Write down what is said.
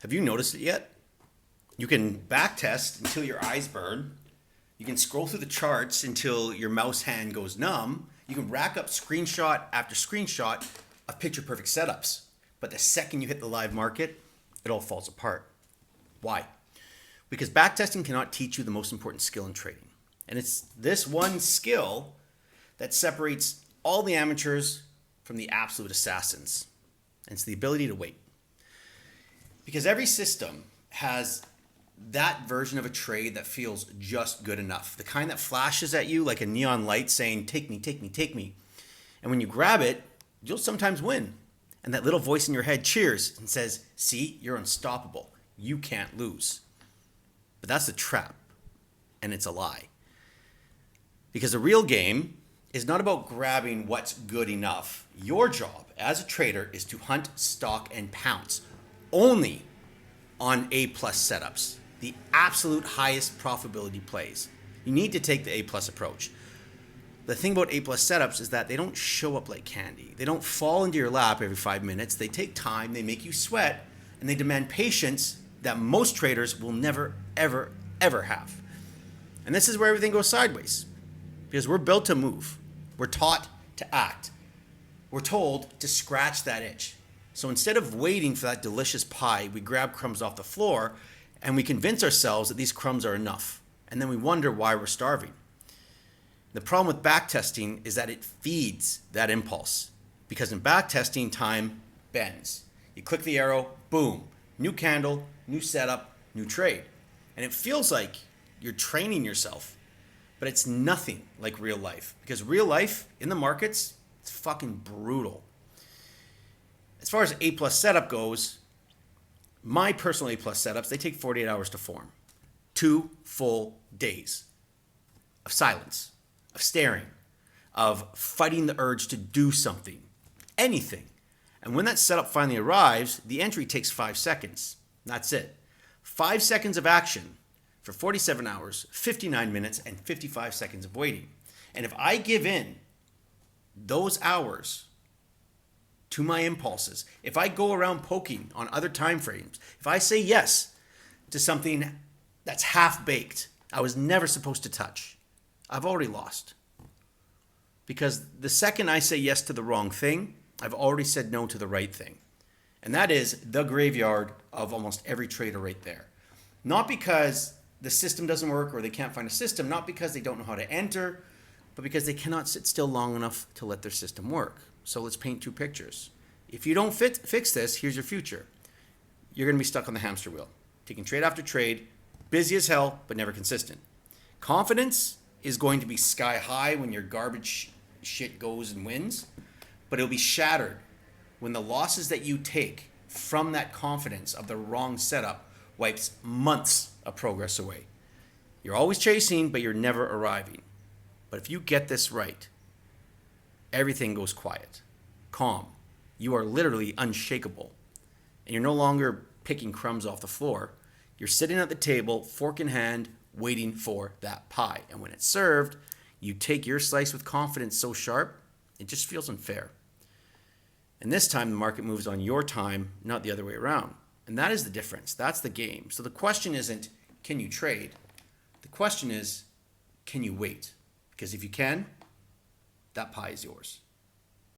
Have you noticed it yet? You can backtest until your eyes burn. You can scroll through the charts until your mouse hand goes numb. You can rack up screenshot after screenshot of picture perfect setups. But the second you hit the live market, it all falls apart. Why? Because backtesting cannot teach you the most important skill in trading. And it's this one skill that separates all the amateurs from the absolute assassins. And it's the ability to wait. Because every system has that version of a trade that feels just good enough. The kind that flashes at you like a neon light saying, take me, take me, take me. And when you grab it, you'll sometimes win. And that little voice in your head cheers and says, see, you're unstoppable. You can't lose. But that's a trap. And it's a lie. Because the real game is not about grabbing what's good enough. Your job as a trader is to hunt, stalk, and pounce only on A-plus setups, the absolute highest profitability plays. You need to take the A-plus approach. The thing about A-plus setups is that they don't show up like candy. They don't fall into your lap every 5 minutes. They take time, they make you sweat, and they demand patience that most traders will never, ever, ever have. And this is where everything goes sideways. Because we're built to move. We're taught to act. We're told to scratch that itch. So instead of waiting for that delicious pie, we grab crumbs off the floor and we convince ourselves that these crumbs are enough. And then we wonder why we're starving. The problem with backtesting is that it feeds that impulse. Because in backtesting, time bends. You click the arrow, boom, new candle, new setup, new trade. And it feels like you're training yourself. But it's nothing like real life. Because real life in the markets, it's fucking brutal. As far as A-plus setup goes, my personal A-plus setups, they take 48 hours to form. 2 full days of silence, of staring, of fighting the urge to do something, anything. And when that setup finally arrives, the entry takes 5 seconds. That's it. 5 seconds of action for 47 hours, 59 minutes, and 55 seconds of waiting. And if I give in those hours to my impulses, if I go around poking on other time frames, if I say yes to something that's half-baked, I was never supposed to touch, I've already lost. Because the second I say yes to the wrong thing, I've already said no to the right thing. And that is the graveyard of almost every trader right there. Not because the system doesn't work or they can't find a system, not because they don't know how to enter, but because they cannot sit still long enough to let their system work. So let's paint 2 pictures. If you don't fix this, here's your future. You're going to be stuck on the hamster wheel, taking trade after trade, busy as hell, but never consistent. Confidence is going to be sky high when your garbage shit goes and wins, but it'll be shattered when the losses that you take from that confidence of the wrong setup wipes months of progress away. You're always chasing, but you're never arriving. But if you get this right, everything goes quiet, calm. You are literally unshakable. And you're no longer picking crumbs off the floor. You're sitting at the table, fork in hand, waiting for that pie. And when it's served, you take your slice with confidence so sharp, it just feels unfair. And this time, the market moves on your time, not the other way around. And that is the difference. That's the game. So the question isn't, can you trade? The question is, can you wait? Because if you can, that pie is yours.